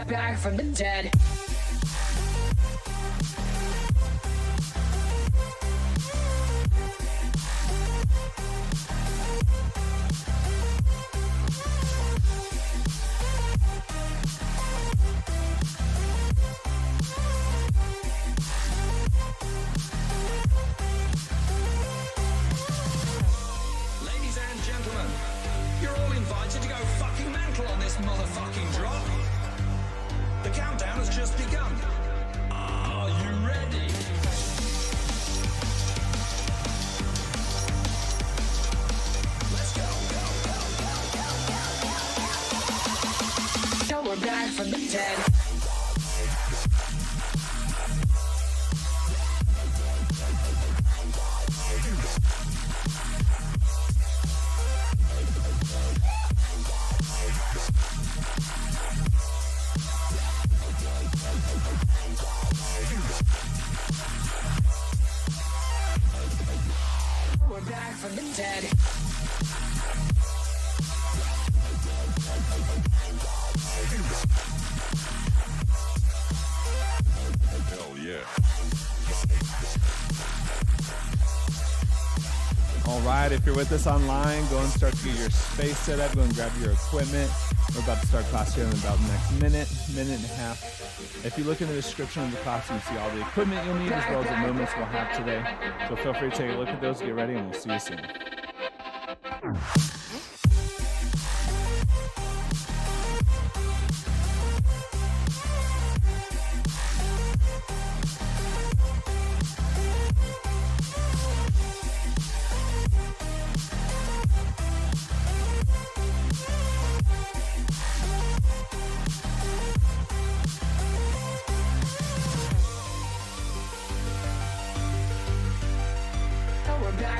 back from the dead. Motherfucking drop. The countdown has just begun. Are you ready? Let's go, go, go, go, go, go, go. Now we're back from the dead. From the dead. Hell yeah. All right, if you're with us online, go and start to get your space set up. Go and grab your equipment. We're about to start class here in about the next minute and a half. If you look in the description of the class, you can see all the equipment you'll need as well as the movements we'll have today. So feel free to take a look at those, get ready, and we'll see you soon.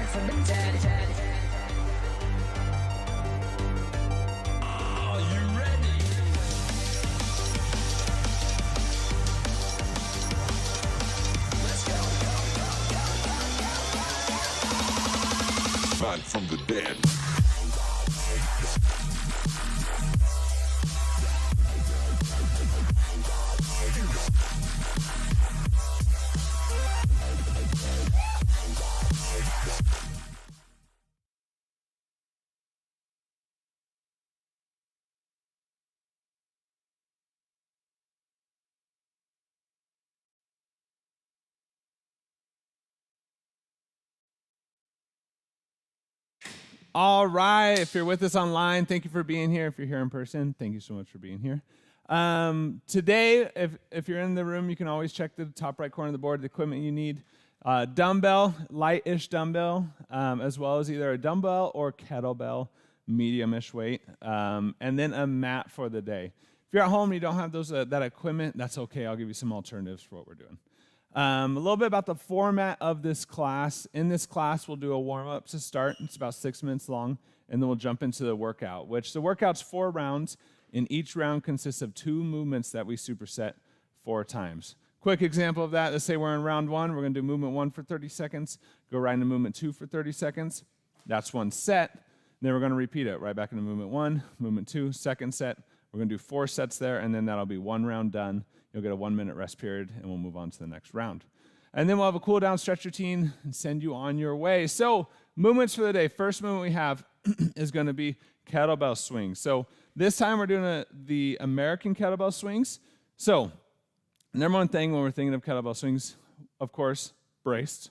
From the dead. Are you ready? Let's go, go, go, go, go, go, go. Back from the dead. All right, if you're with us online, thank you for being here. If you're here in person, thank you so much for being here. Today, if you're in the room, you can always check the top right corner of the board, the equipment you need. Dumbbell, light-ish dumbbell, as well as either a dumbbell or kettlebell, medium-ish weight, and then a mat for the day. If you're at home and you don't have those that equipment, that's okay. I'll give you some alternatives for what we're doing. A little bit about the format of this class. In this class, we'll do a warm-up to start. It's about 6 minutes long, and then we'll jump into the workout, which the workout's 4 rounds, and each round consists of 2 movements that we superset 4 times. Quick example of that, let's say we're in round 1. We're going to do movement 1 for 30 seconds, go right into movement 2 for 30 seconds. That's 1 set. Then we're going to repeat it right back into movement 1, movement 2, second set. We're going to do 4 sets there, and then that'll be 1 round done. You'll get a 1-minute rest period, and we'll move on to the next round. And then we'll have a cool down stretch routine and send you on your way. So movements for the day. First movement we have is going to be kettlebell swings. So this time we're doing the American kettlebell swings. So number one thing when we're thinking of kettlebell swings, of course, braced.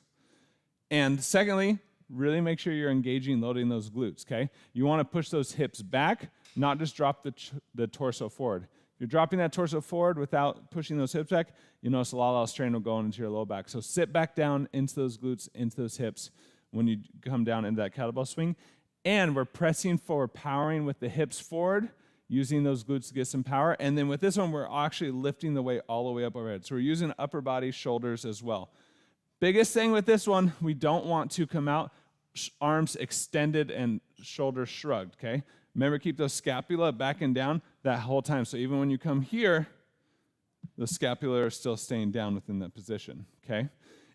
And secondly, really make sure you're engaging, loading those glutes, okay? You want to push those hips back, not just drop the torso forward. If you're dropping that torso forward without pushing those hips back, you notice a lot of strain will go into your low back. So sit back down into those glutes, into those hips when you come down into that kettlebell swing. And we're pressing forward, powering with the hips forward, using those glutes to get some power. And then with this one, we're actually lifting the weight all the way up overhead. So we're using upper body, shoulders as well. Biggest thing with this one, we don't want to come out arms extended and shoulders shrugged, okay? Remember, keep those scapula back and down that whole time. So even when you come here, the scapula are still staying down within that position, okay?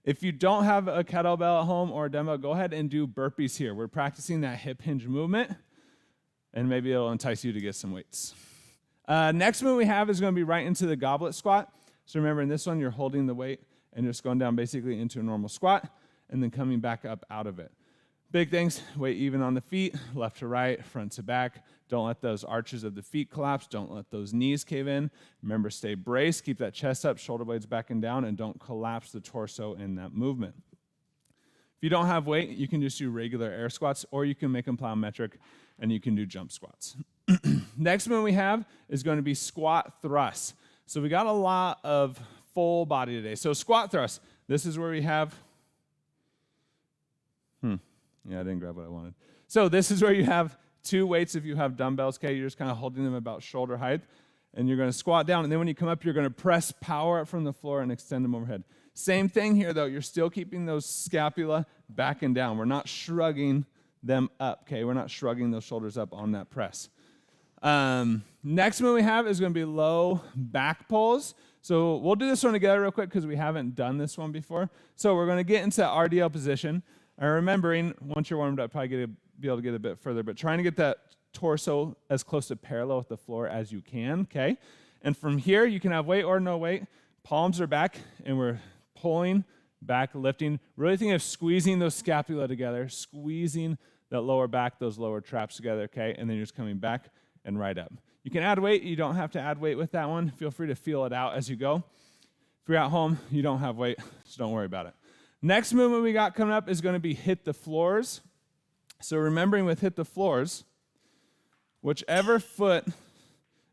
If you don't have a kettlebell at home or a dumbbell, go ahead and do burpees here. We're practicing that hip hinge movement, and maybe it'll entice you to get some weights. Next move we have is going to be right into the goblet squat. So remember, in this one, you're holding the weight and just going down basically into a normal squat and then coming back up out of it. Big things, weight even on the feet, left to right, front to back. Don't let those arches of the feet collapse. Don't let those knees cave in. Remember, stay braced. Keep that chest up, shoulder blades back and down, and don't collapse the torso in that movement. If you don't have weight, you can just do regular air squats, or you can make them plyometric, and you can do jump squats. Next one we have is going to be squat thrusts. So we got a lot of full body today. So squat thrust, this is where we have, yeah, I didn't grab what I wanted. So this is where you have two weights. If you have dumbbells, okay, you're just kind of holding them about shoulder height, and you're going to squat down, and then when you come up, you're going to press power up from the floor and extend them overhead. Same thing here, though. You're still keeping those scapula back and down. We're not shrugging them up, okay? We're not shrugging those shoulders up on that press. Next one we have is going to be low back pulls. So we'll do this one together real quick because we haven't done this one before. So we're going to get into RDL position. And remembering, once you're warmed up, probably be able to get a bit further, but trying to get that torso as close to parallel with the floor as you can, okay? And from here, you can have weight or no weight. Palms are back, and we're pulling back, lifting. Really think of squeezing those scapula together, squeezing that lower back, those lower traps together, okay? And then you're just coming back and right up. You can add weight. You don't have to add weight with that one. Feel free to feel it out as you go. If you're at home, you don't have weight, so don't worry about it. Next movement we got coming up is going to be HIIT The Floors. So remembering with HIIT The Floors, whichever foot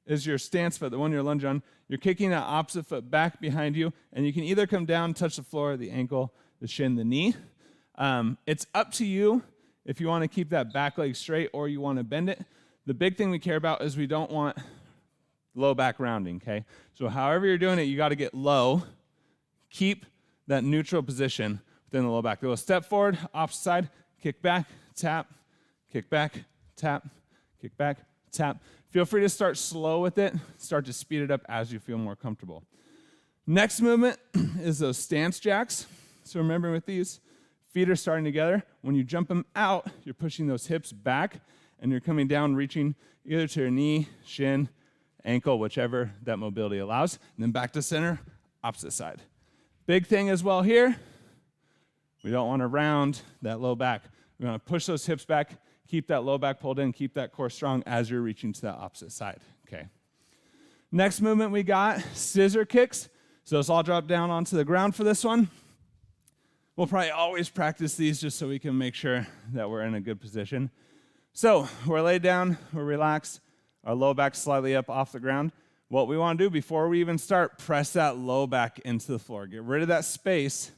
is your stance foot, the one you're lunging on, you're kicking that opposite foot back behind you, and you can either come down, touch the floor, the ankle, the shin, the knee. It's up to you if you want to keep that back leg straight or you want to bend it. The big thing we care about is we don't want low back rounding, okay? So however you're doing it, you got to get low, keep that neutral position within the low back. Go a step forward, opposite side, kick back, tap, kick back, tap, kick back, tap. Feel free to start slow with it. Start to speed it up as you feel more comfortable. Next movement is those stance jacks. So remember with these, feet are starting together. When you jump them out, you're pushing those hips back, and you're coming down, reaching either to your knee, shin, ankle, whichever that mobility allows, and then back to center, opposite side. Big thing as well here, we don't want to round that low back. We want to push those hips back, keep that low back pulled in, keep that core strong as you're reaching to that opposite side, okay? Next movement we got, scissor kicks. So let's all drop down onto the ground for this one. We'll probably always practice these just so we can make sure that we're in a good position. So we're laid down, we're relaxed, our low back slightly up off the ground. What we want to do before we even start, press that low back into the floor. Get rid of that space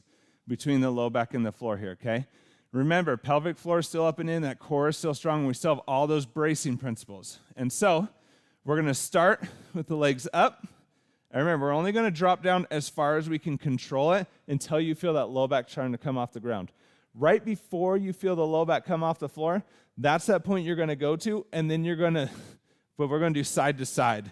between the low back and the floor here, okay? Remember, pelvic floor is still up and in, that core is still strong, and we still have all those bracing principles. And so we're going to start with the legs up. And remember, we're only going to drop down as far as we can control it until you feel that low back trying to come off the ground. Right before you feel the low back come off the floor, that's that point you're going to go to, and then you're going to, but we're going to do side to side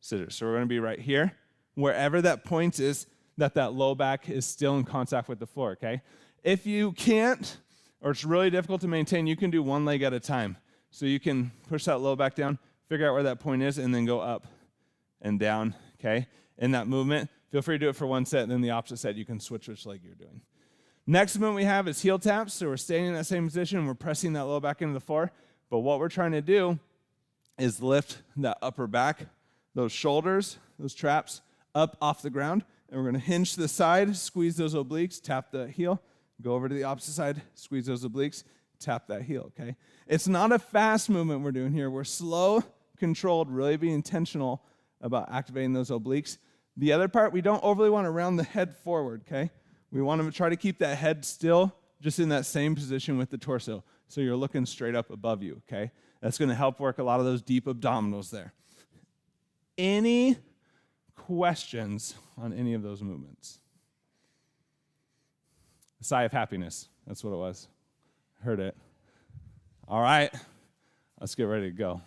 scissors. So we're going to be right here, wherever that point is, that low back is still in contact with the floor, okay? If you can't, or it's really difficult to maintain, you can do one leg at a time. So you can push that low back down, figure out where that point is, and then go up and down, okay? In that movement, feel free to do it for one set, and then the opposite set, you can switch which leg you're doing. Next movement we have is heel taps. So we're staying in that same position, we're pressing that low back into the floor, but what we're trying to do is lift that upper back, those shoulders, those traps, up off the ground, and we're going to hinge to the side, squeeze those obliques, tap the heel, go over to the opposite side, squeeze those obliques, tap that heel, okay? It's not a fast movement we're doing here. We're slow, controlled, really being intentional about activating those obliques. The other part, we don't overly want to round the head forward, okay? We want to try to keep that head still, just in that same position with the torso, so you're looking straight up above you, okay? That's going to help work a lot of those deep abdominals there. Any questions on any of those movements? A sigh of happiness. That's what it was. Heard it. All right. Let's get ready to go.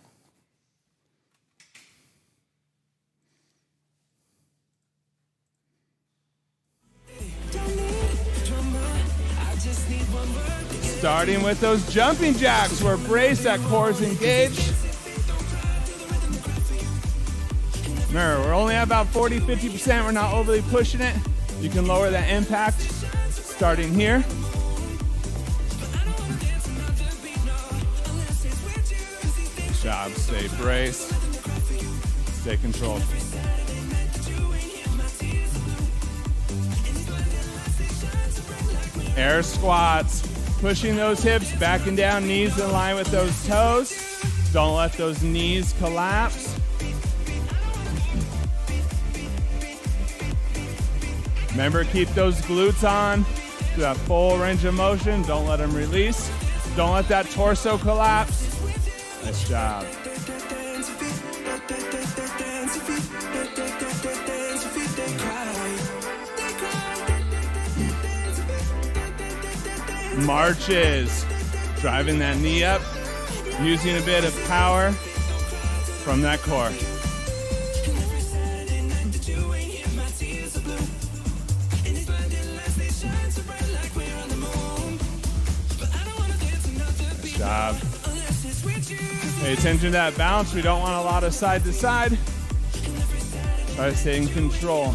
Starting with those jumping jacks. We're braced, that core is engaged. Remember, we're only at about 40, 50%. We're not overly pushing it. You can lower that impact starting here. Good job. Stay braced. Stay controlled. Air squats. Pushing those hips, backing down, knees in line with those toes. Don't let those knees collapse. Remember, keep those glutes on to that full range of motion. Don't let them release. Don't let that torso collapse. Nice job. Marches, driving that knee up, using a bit of power from that core. Good job. Pay attention to that bounce. We don't want a lot of side to side. Try to stay in control.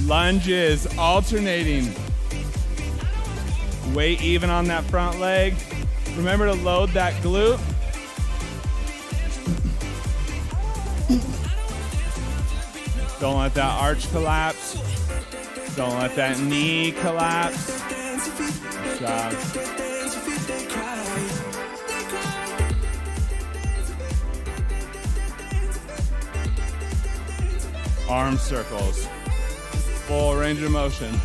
Lunges, alternating. Weight even on that front leg. Remember to load that glute. Don't let that arch collapse. Don't let that knee collapse. Good job. Arm circles. Full range of motion.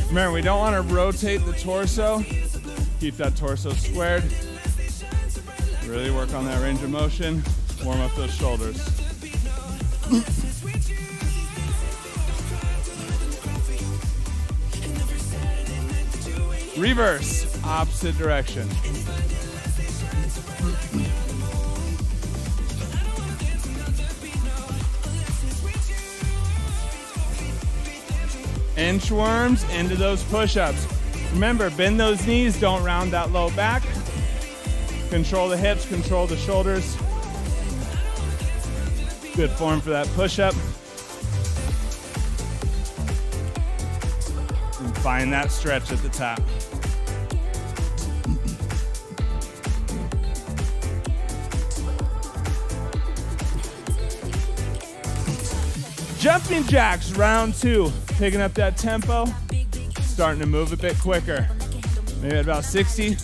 Remember, we don't want to rotate the torso. Keep that torso squared. Really work on that range of motion. Warm up those shoulders. Reverse, opposite direction. Inchworms into those push-ups. Remember, bend those knees, don't round that low back. Control the hips, control the shoulders. Good form for that push-up. And find that stretch at the top. Jumping jacks, round 2. Picking up that tempo, starting to move a bit quicker. Maybe at about 60,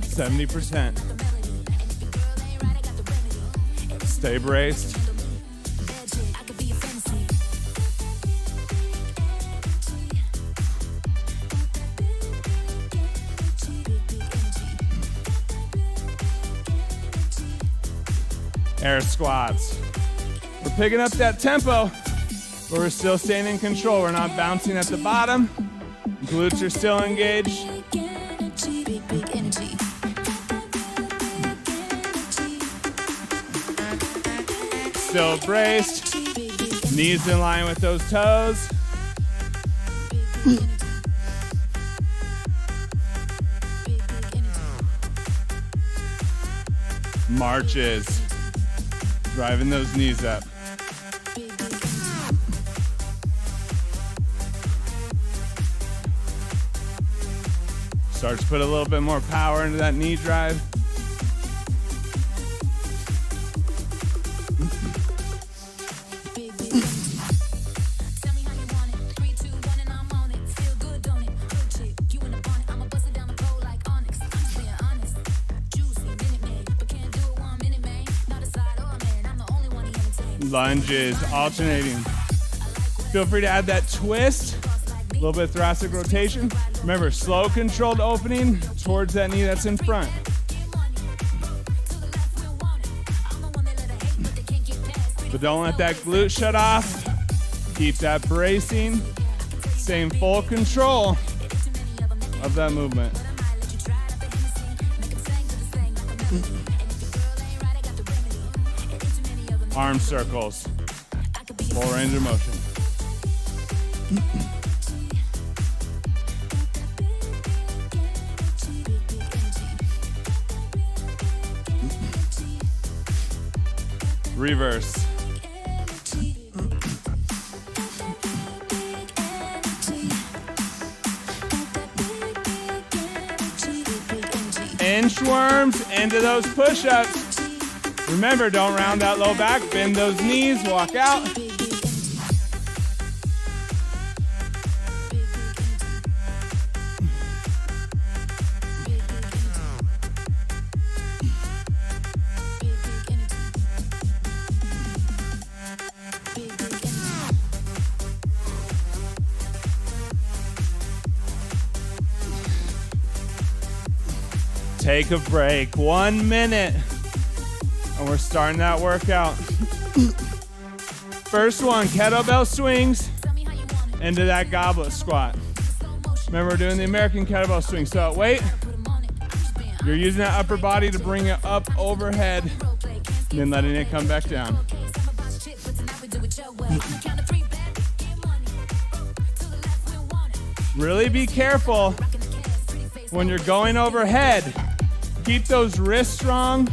70%. Stay braced. Air squats. We're picking up that tempo, but we're still staying in control. We're not bouncing at the bottom. Glutes are still engaged. Still braced. Knees in line with those toes. Marches. Driving those knees up. Start to put a little bit more power into that knee drive. Lunges, alternating. Feel free to add that twist, a little bit of thoracic rotation. Remember, slow, controlled opening towards that knee that's in front. But don't let that glute shut off. Keep that bracing. Stay in full control of that movement. Arm circles. Full range of motion. Reverse. Inchworms into those push-ups. Remember, don't round that low back, bend those knees, walk out. Take a break, 1 minute, and we're starting that workout. First one, kettlebell swings into that goblet squat. Remember, we're doing the American kettlebell swing. So wait, you're using that upper body to bring it up overhead, and then letting it come back down. Really be careful when you're going overhead. Keep those wrists strong,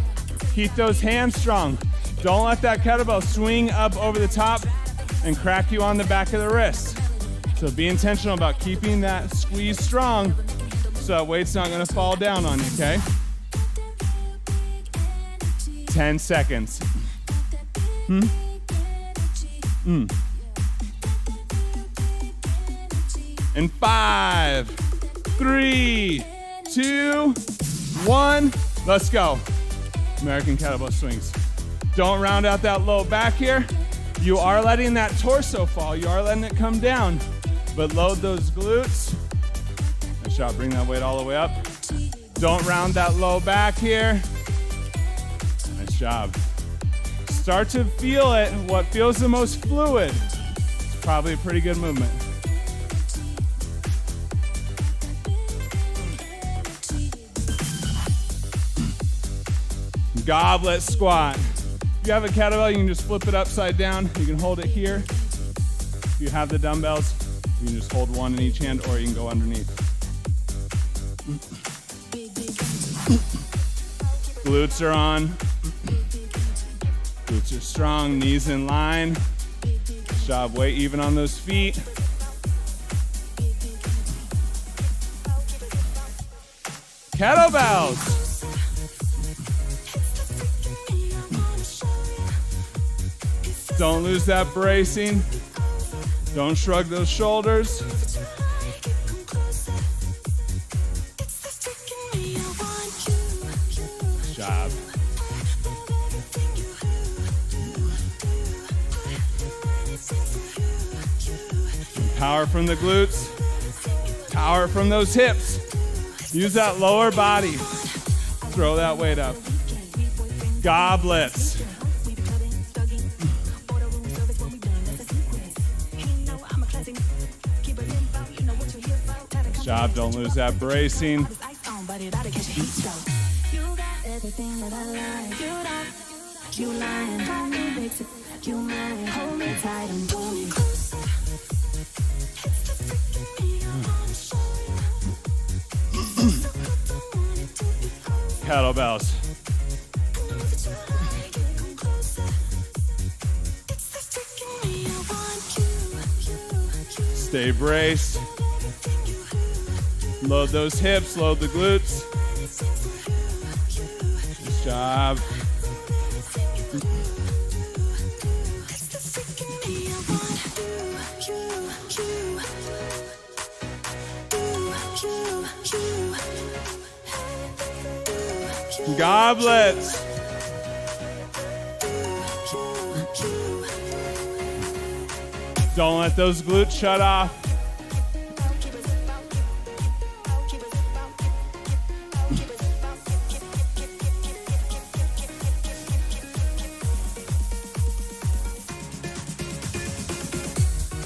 keep those hands strong. Don't let that kettlebell swing up over the top and crack you on the back of the wrist. So be intentional about keeping that squeeze strong so that weight's not gonna fall down on you, okay? 10 seconds. In 5, 3, 2, 1, let's go. American kettlebell swings. Don't round out that low back here. You are letting that torso fall. You are letting it come down, but load those glutes. Nice job, bring that weight all the way up. Don't round that low back here. Nice job. Start to feel it. What feels the most fluid? It's probably a pretty good movement. Goblet squat. If you have a kettlebell, you can just flip it upside down. You can hold it here. If you have the dumbbells, you can just hold one in each hand, or you can go underneath. Glutes are on. Glutes are strong, knees in line. Good job, weight even on those feet. Kettlebells. Don't lose that bracing. Don't shrug those shoulders. Good job. Power from the glutes. Power from those hips. Use that lower body. Throw that weight up. Goblets. Job, don't lose that bracing. Kettlebells. Stay braced. Load those hips, load the glutes. Good job. Goblets. Don't let those glutes shut off.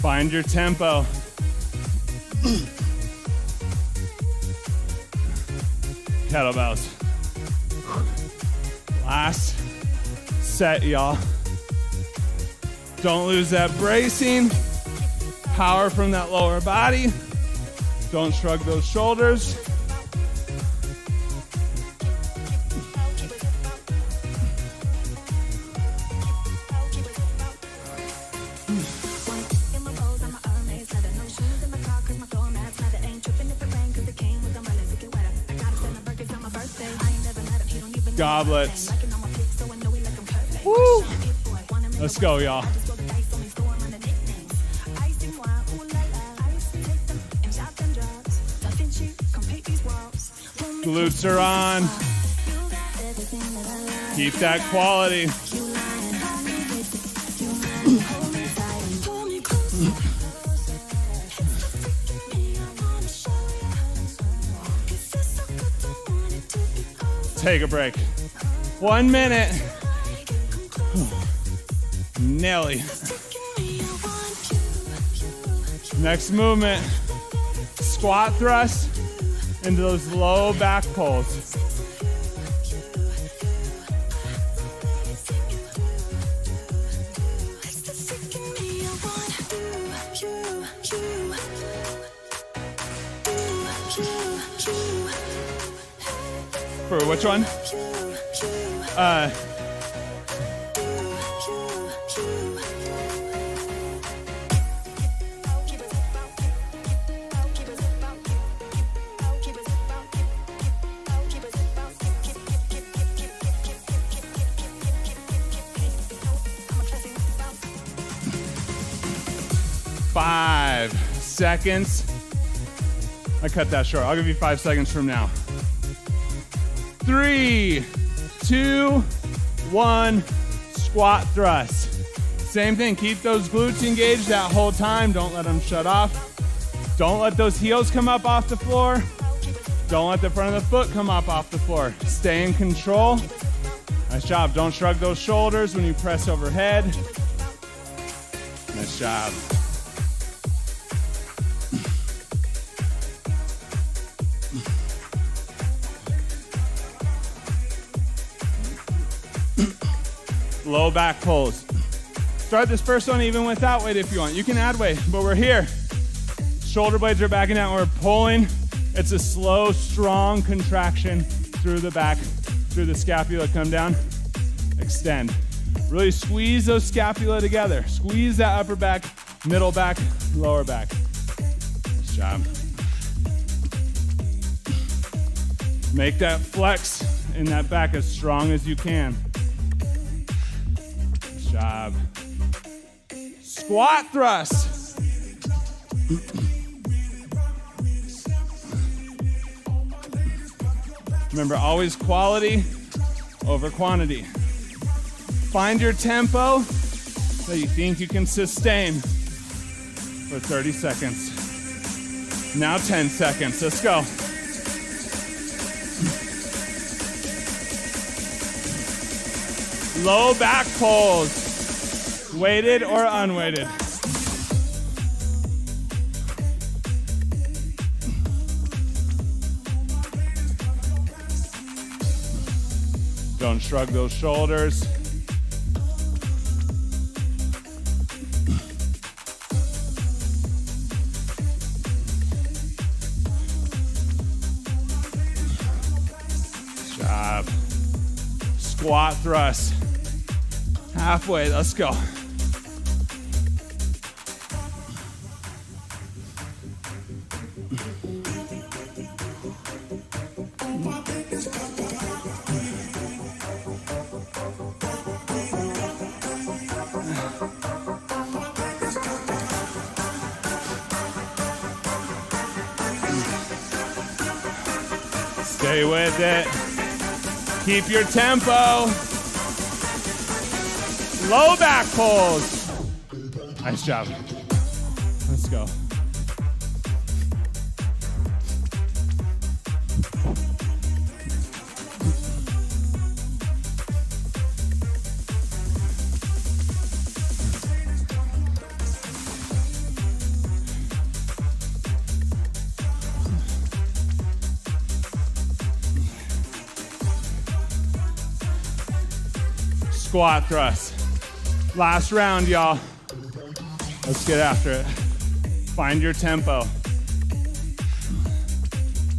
Find your tempo. Kettlebells. Last set, y'all. Don't lose that bracing. Power from that lower body. Don't shrug those shoulders. goblets. Woo! Let's go, y'all. Glutes are on. Keep that quality. Take a break. 1 minute. Nelly. Next movement. Squat thrust into those low back pulls. For which one? Five seconds. I cut that short. I'll give you 5 seconds from now. 3, 2, 1, squat thrust. Same thing, keep those glutes engaged that whole time. Don't let them shut off. Don't let those heels come up off the floor. Don't let the front of the foot come up off the floor. Stay in control. Nice job. Don't shrug those shoulders when you press overhead. Nice job. Low back pulls. Start this first one even without weight if you want. You can add weight, but we're here. Shoulder blades are backing out. We're pulling. It's a slow, strong contraction through the back, through the scapula. Come down, extend. Really squeeze those scapula together. Squeeze that upper back, middle back, lower back. Nice job. Make that flex in that back as strong as you can. Job. Squat thrust. Remember, always quality over quantity. Find your tempo that you think you can sustain for 30 seconds. Now 10 seconds. Let's go. Low back pulls, weighted or unweighted. Don't shrug those shoulders. Good job. Squat thrust. Halfway, let's go. Stay with it. Keep your tempo. Low back pulls. Nice job. Let's go. Squat thrust. Last round, y'all. Let's get after it. Find your tempo.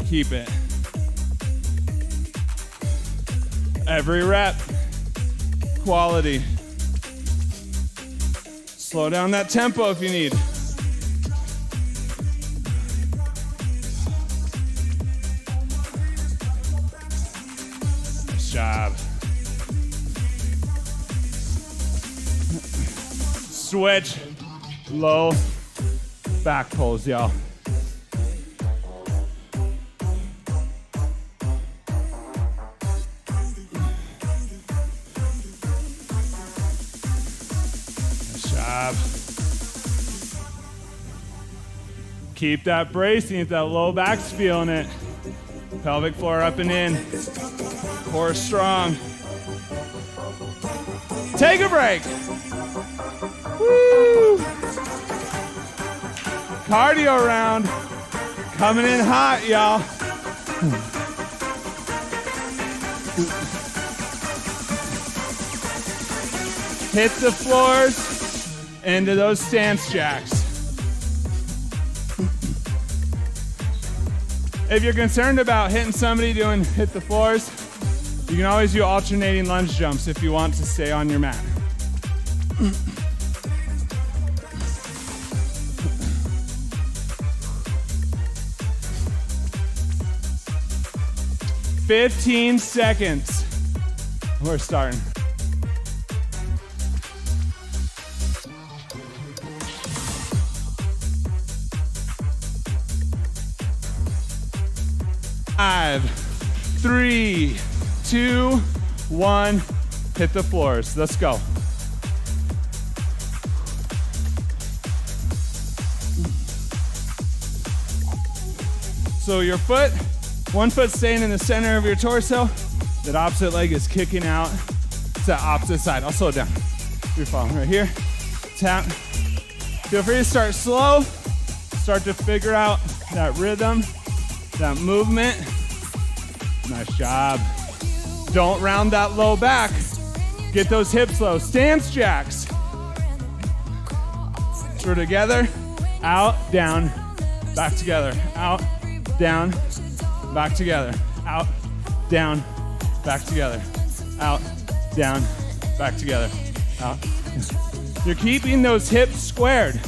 Keep it. Every rep, quality. Slow down that tempo if you need. Nice job. job. Switch. Low back pulls, y'all. Nice job. Keep that bracing if that low back's feeling it. Pelvic floor up and in. Core strong. Take a break. Woo! Cardio round. Coming in hot, y'all. Hit the floors into those stance jacks. If you're concerned about hitting somebody doing hit the floors, you can always do alternating lunge jumps if you want to stay on your mat. "15 seconds. We're starting. Five, 3, 2, 1. Hit the floors. Let's go. So your foot, one foot staying in the center of your torso, that opposite leg is kicking out to the opposite side. I'll slow it down. You're following right here. Tap. Feel free to start slow. Start to figure out that rhythm, that movement. Nice job. Don't round that low back. Get those hips low. Stance jacks. We're together. Out, down, back together. Out, down, back together. Out, down, back together. Out, down, back together. Out. You're keeping those hips squared.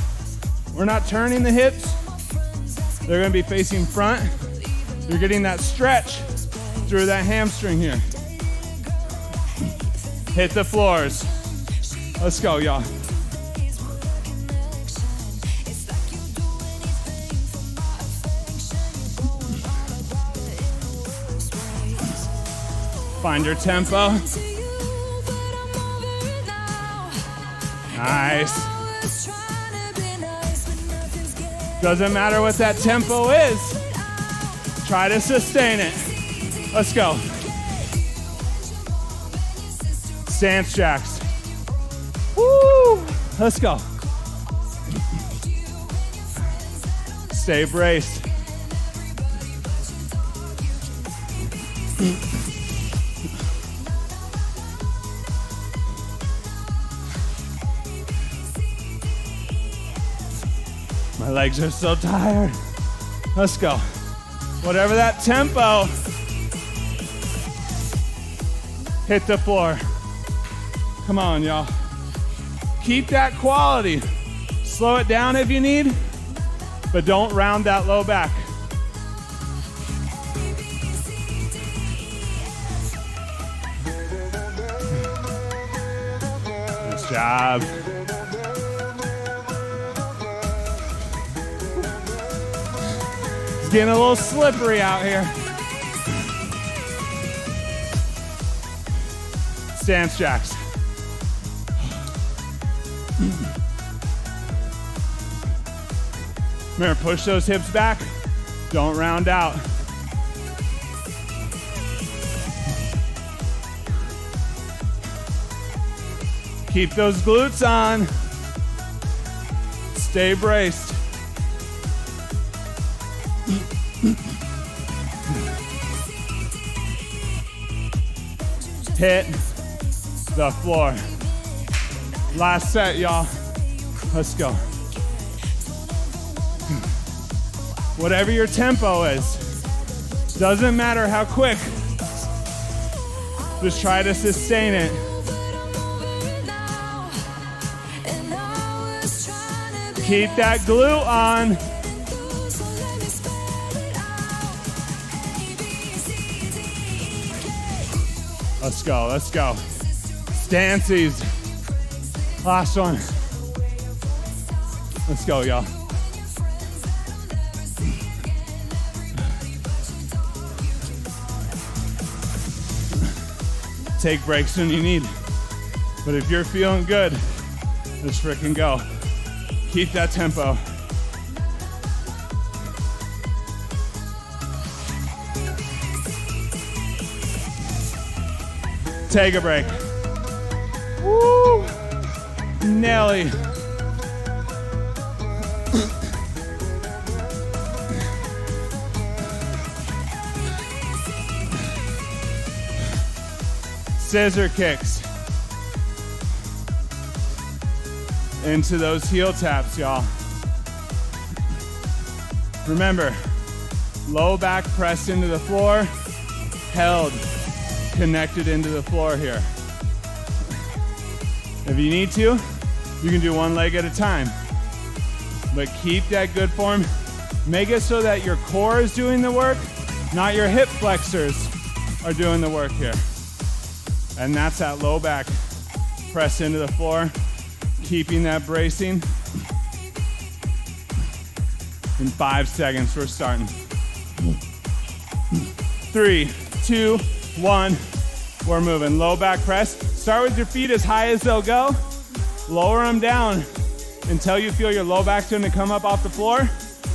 We're not turning the hips. They're gonna be facing front. You're getting that stretch through that hamstring here. Hit the floors. Let's go, y'all. Find your tempo. Nice. Doesn't matter what that tempo is. Try to sustain it. Let's go. Stance jacks. Woo! Let's go. Stay braced. My legs are so tired. Let's go. Whatever that tempo, hit the floor. Come on, y'all. Keep that quality. Slow it down if you need, but don't round that low back. Nice job. It's getting a little slippery out here. Stance jacks. Remember, push those hips back. Don't round out. Keep those glutes on. Stay braced. Hit the floor. Last set, y'all. Let's go. Whatever your tempo is, doesn't matter how quick, just try to sustain it. Keep that glute on. Let's go, let's go. Stances. Last one. Let's go, y'all. Take breaks when you need. But if you're feeling good, just freaking go. Keep that tempo. Take a break. Woo! Nelly. Scissor kicks. Into those heel taps, y'all. Remember, low back pressed into the floor, held, connected into the floor here. If you need to, you can do one leg at a time. But keep that good form. Make it so that your core is doing the work, not your hip flexors are doing the work here. And that's that low back press into the floor, keeping that bracing. In 5 seconds, we're starting. 3, 2, 1. We're moving. Low back press. Start with your feet as high as they'll go. Lower them down until you feel your low back's gonna come up off the floor.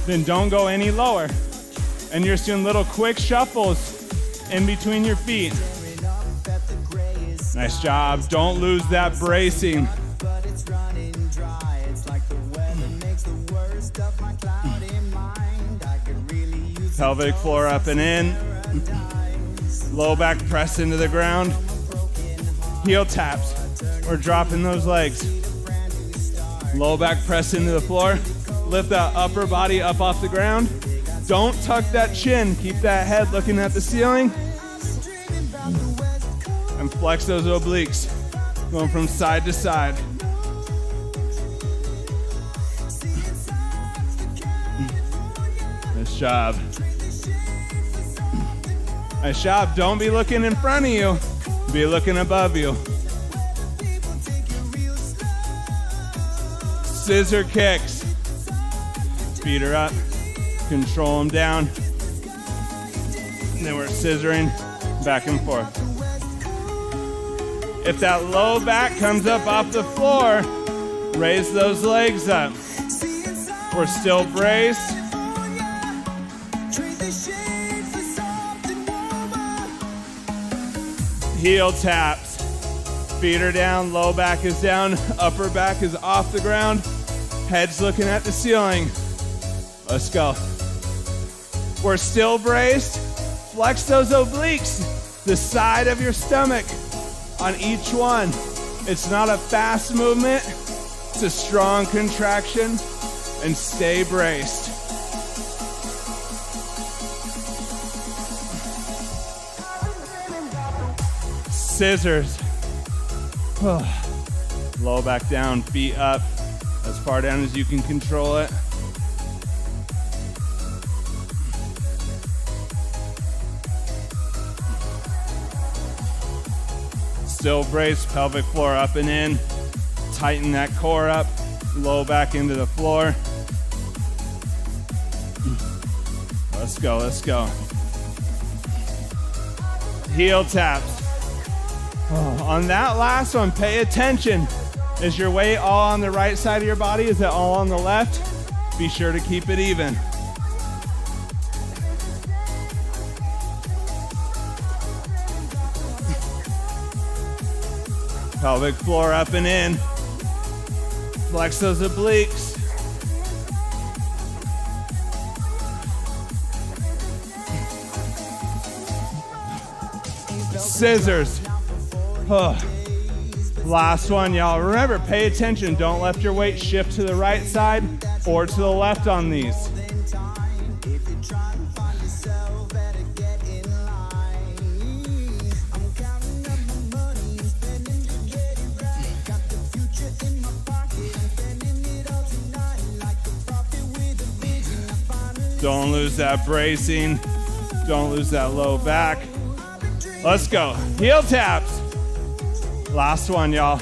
Then don't go any lower. And you're just doing little quick shuffles in between your feet. Nice job. Don't lose that bracing. Pelvic floor up and in. Low back press into the ground. Heel taps. We're dropping those legs. Low back press into the floor. Lift that upper body up off the ground. Don't tuck that chin. Keep that head looking at the ceiling. And flex those obliques. Going from side to side. Nice job. Nice job. Don't be looking in front of you. Be looking above you. Scissor kicks. Feet are up. Control them down. And then we're scissoring back and forth. If that low back comes up off the floor, raise those legs up. We're still braced. Heel taps. Feet are down, low back is down, upper back is off the ground, head's looking at the ceiling. Let's go. We're still braced. Flex those obliques, the side of your stomach on each one. It's not a fast movement, it's a strong contraction, and stay braced. Scissors. Low back down, feet up, as far down as you can control it. Still brace, pelvic floor up and in. Tighten that core up, low back into the floor. Let's go, let's go. Heel taps. On that last one, pay attention. Is your weight all on the right side of your body? Is it all on the left? Be sure to keep it even. Pelvic floor up and in. Flex those obliques. Scissors. Last one, y'all. Remember, pay attention. Don't let your weight shift to the right side or to the left on these. Don't lose that bracing. Don't lose that low back. Let's go. Heel taps. Last one, y'all.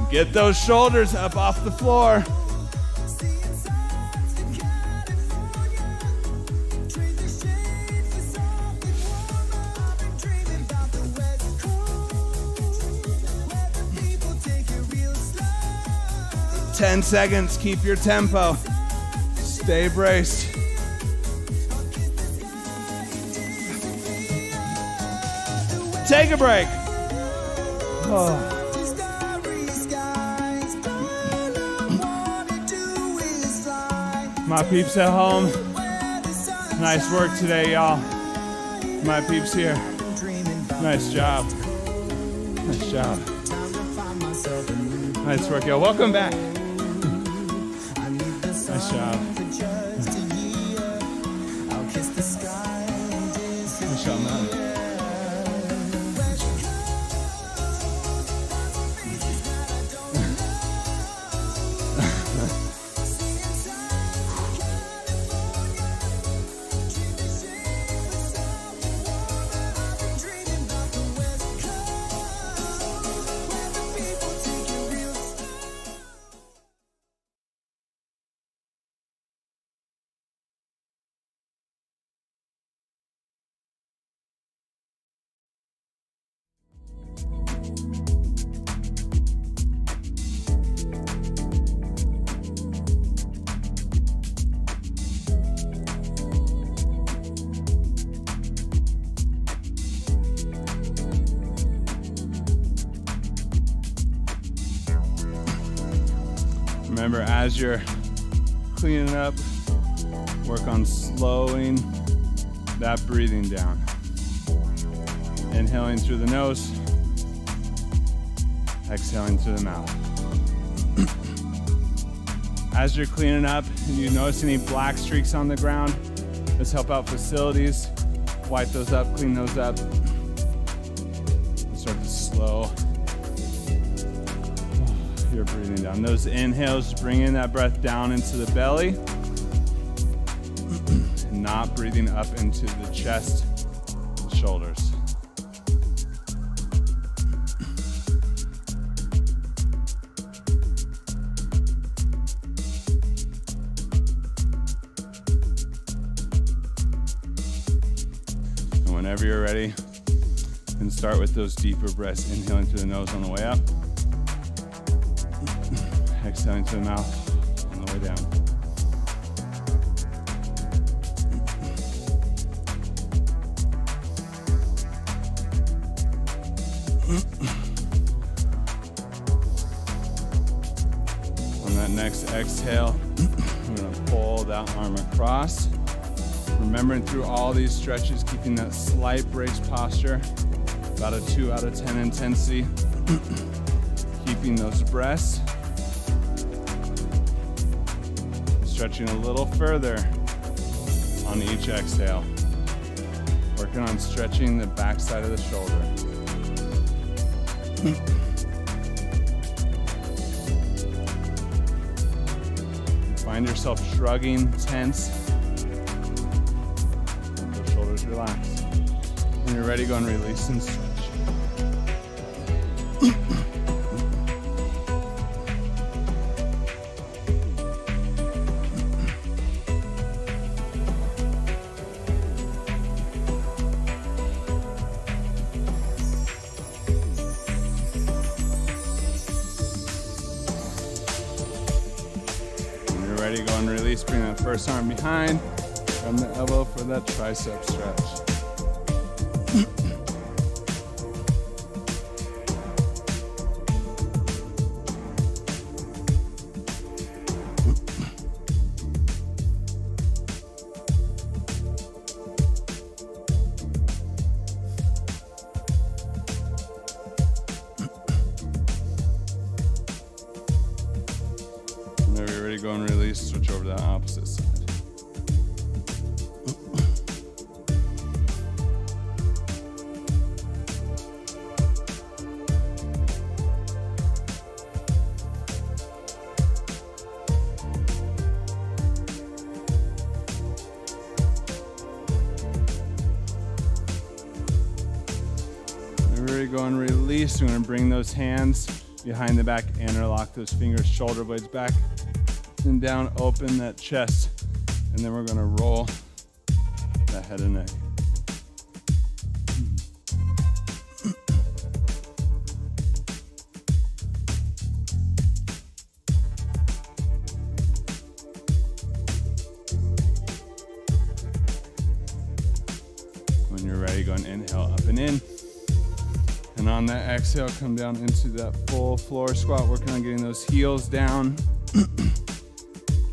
Get those shoulders up off the floor. Ten seconds, keep your tempo. Stay braced. Take a break. Oh. My peeps at home, nice work today, y'all. My peeps here, nice job. Nice job. Nice work, y'all. Welcome back. Nice job. Nice job, man. Remember, as you're cleaning up, work on slowing that breathing down. Inhaling through the nose, exhaling through the mouth. As you're cleaning up and you notice any black streaks on the ground, let's help out facilities. Wipe those up, clean those up. Start to slow your breathing down. Those inhales, bringing that breath down into the belly and not breathing up into the chest, shoulders. And whenever you're ready, you can start with those deeper breaths, inhaling through the nose on the way up. Exhaling to the mouth on the way down. On that next exhale, we're going to pull that arm across. Remembering through all these stretches, keeping that slight brace posture, about a 2 out of 10 intensity. Keeping those breaths. Stretching a little further on each exhale. Working on stretching the back side of the shoulder. Find yourself shrugging, tense. Let those shoulders relax. When you're ready, go and release and stretch. Ready, go and release. Bring that first arm behind. From the elbow for that tricep stretch. Whenever you're ready, go and release. Switch over to the opposite side. and release. We're gonna bring those hands behind the back, interlock those fingers, shoulder blades back and down, open that chest. And then we're gonna roll that head and neck. When you're ready, go and inhale up and in. And on that exhale, come down into that full floor squat, working on getting those heels down. If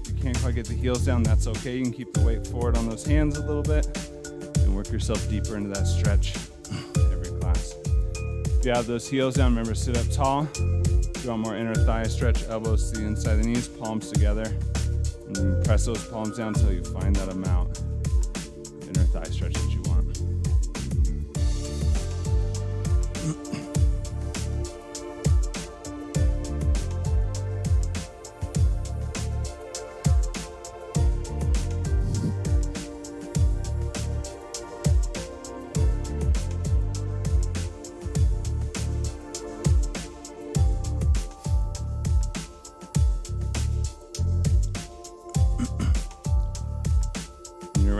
you can't quite get the heels down, that's okay. You can keep the weight forward on those hands a little bit and work yourself deeper into that stretch every class. If you have those heels down, remember, sit up tall. If you want more inner thigh stretch, elbows to the inside of the knees, palms together. And then press those palms down until you find that amount of inner thigh stretch that you want.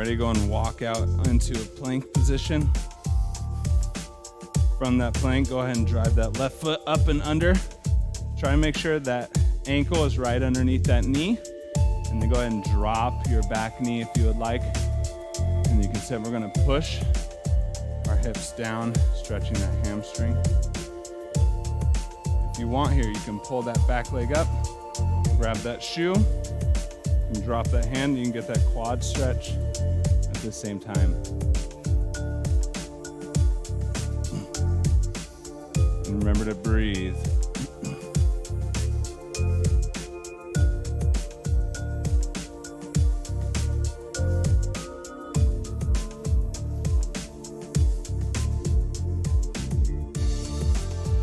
Ready, go and walk out into a plank position. From that plank, go ahead and drive that left foot up and under. Try and make sure that ankle is right underneath that knee. And then go ahead and drop your back knee if you would like. And you can see we're gonna push our hips down, stretching that hamstring. If you want here, you can pull that back leg up, grab that shoe, and drop that hand. You can get that quad stretch at the same time. And remember to breathe.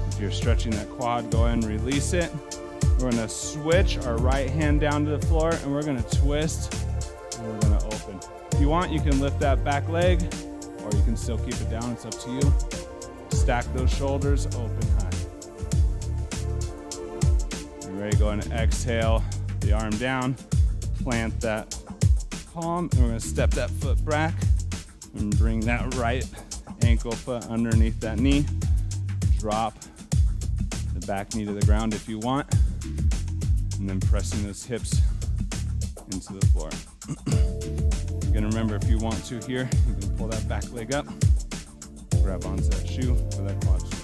If you're stretching that quad, go ahead and release it. We're gonna switch our right hand down to the floor and we're gonna twist and we're gonna open. If you want, you can lift that back leg or you can still keep it down, it's up to you. Stack those shoulders, open high. You ready, go and exhale the arm down, plant that palm, and we're gonna step that foot back and bring that right ankle foot underneath that knee. Drop the back knee to the ground if you want. And then pressing those hips into the floor. You're gonna remember, if you want to here, you can pull that back leg up, grab onto that shoe for that quad stretch.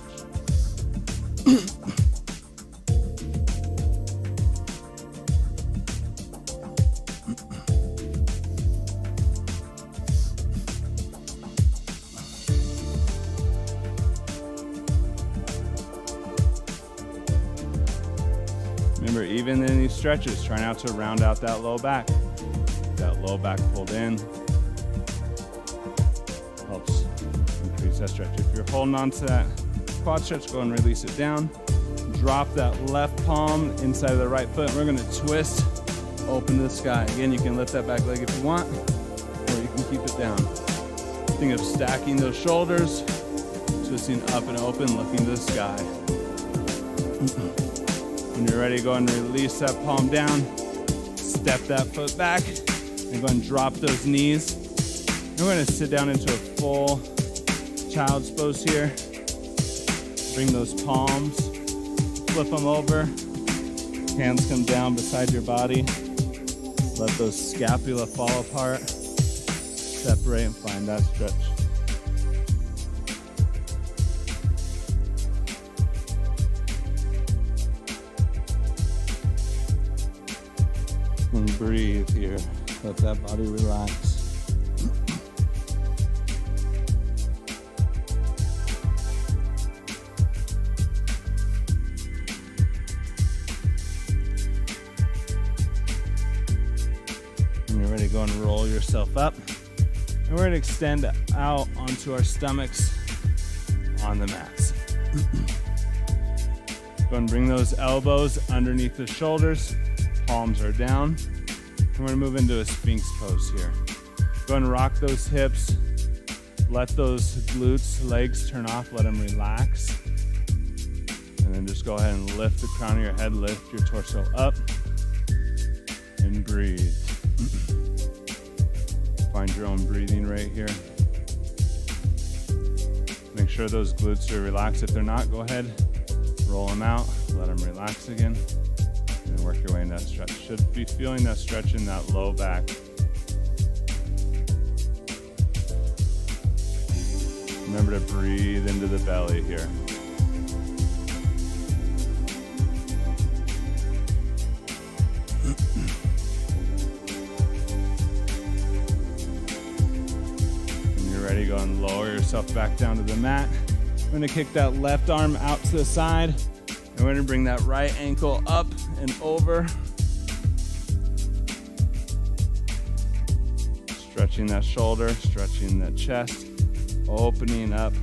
Remember, even in these stretches, try not to round out that low back. That low back pulled in helps increase that stretch. If you're holding on to that quad stretch, go and release it down. Drop that left palm inside of the right foot. We're gonna twist, open to the sky. Again, you can lift that back leg if you want, or you can keep it down. Think of stacking those shoulders, twisting up and open, looking to the sky. When you're ready, go and release that palm down. Step that foot back and go and drop those knees. And we're gonna sit down into a full child's pose here. Bring those palms, flip them over. Hands come down beside your body. Let those scapula fall apart. Separate and find that stretch. And breathe here. Let that body relax. When you're ready, go and roll yourself up. And we're going to extend out onto our stomachs on the mats. Go and bring those elbows underneath the shoulders. Palms are down. And we're gonna move into a Sphinx pose here. Go and rock those hips. Let those glutes, legs turn off, let them relax. And then just go ahead and lift the crown of your head, lift your torso up, and breathe. Find your own breathing rate here. Make sure those glutes are relaxed. If they're not, go ahead, roll them out, let them relax again, and work your way into that stretch. Should be feeling that stretch in that low back. Remember to breathe into the belly here. Go and lower yourself back down to the mat. We're going to kick that left arm out to the side, and we're going to bring that right ankle up and over. Stretching that shoulder, stretching that chest, opening up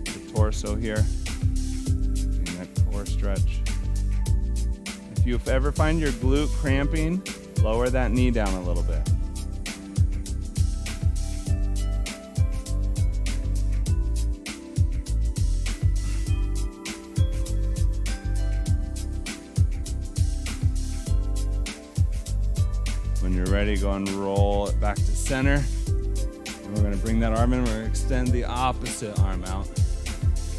the torso here, getting that core stretch. If you ever find your glute cramping, lower that knee down a little bit. When you're ready, go and roll it back to center. And we're going to bring that arm in. We're going to extend the opposite arm out.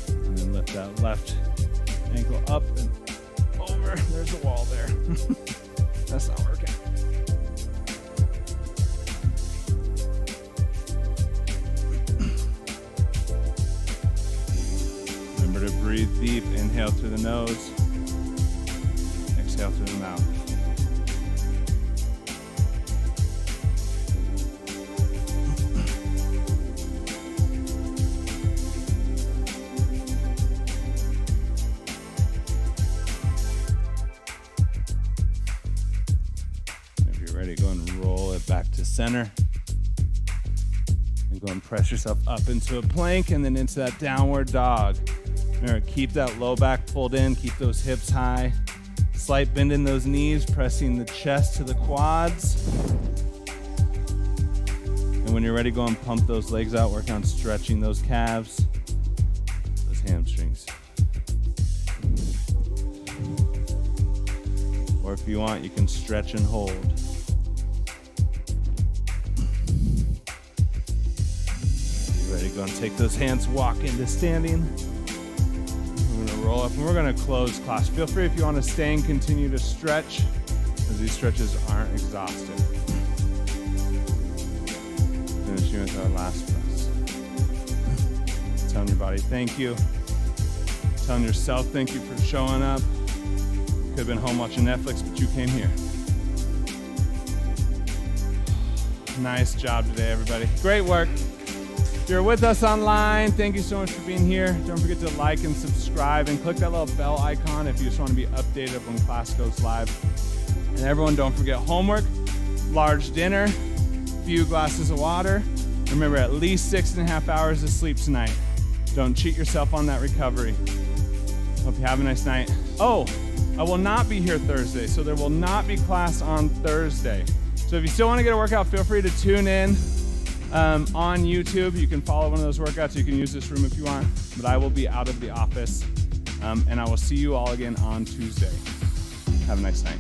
And then lift that left ankle up and over. There's a wall there. That's not working. Remember to breathe deep. Inhale through the nose. Exhale through the mouth. Ready, go and roll it back to center. And go and press yourself up into a plank and then into that downward dog. Remember, keep that low back pulled in, keep those hips high. Slight bend in those knees, pressing the chest to the quads. And when you're ready, go and pump those legs out, work on stretching those calves, those hamstrings. Or if you want, you can stretch and hold. Ready, go and take those hands, walk into standing. We're gonna roll up and we're gonna close class. Feel free if you wanna stay and continue to stretch, as these stretches aren't exhaustive. Finishing with our last press. Telling your body thank you. Telling yourself thank you for showing up. You could have been home watching Netflix, but you came here. Nice job today, everybody. Great work. If you're with us online, thank you so much for being here. Don't forget to like and subscribe and click that little bell icon if you just want to be updated when class goes live. And everyone, don't forget homework, large dinner, few glasses of water. Remember, at least 6.5 hours of sleep tonight. Don't cheat yourself on that recovery. Hope you have a nice night. Oh, I will not be here Thursday, so there will not be class on Thursday. So if you still want to get a workout, feel free to tune in. On YouTube, you can follow one of those workouts. You can use this room if you want, but I will be out of the office, and I will see you all again on Tuesday. Have a nice night.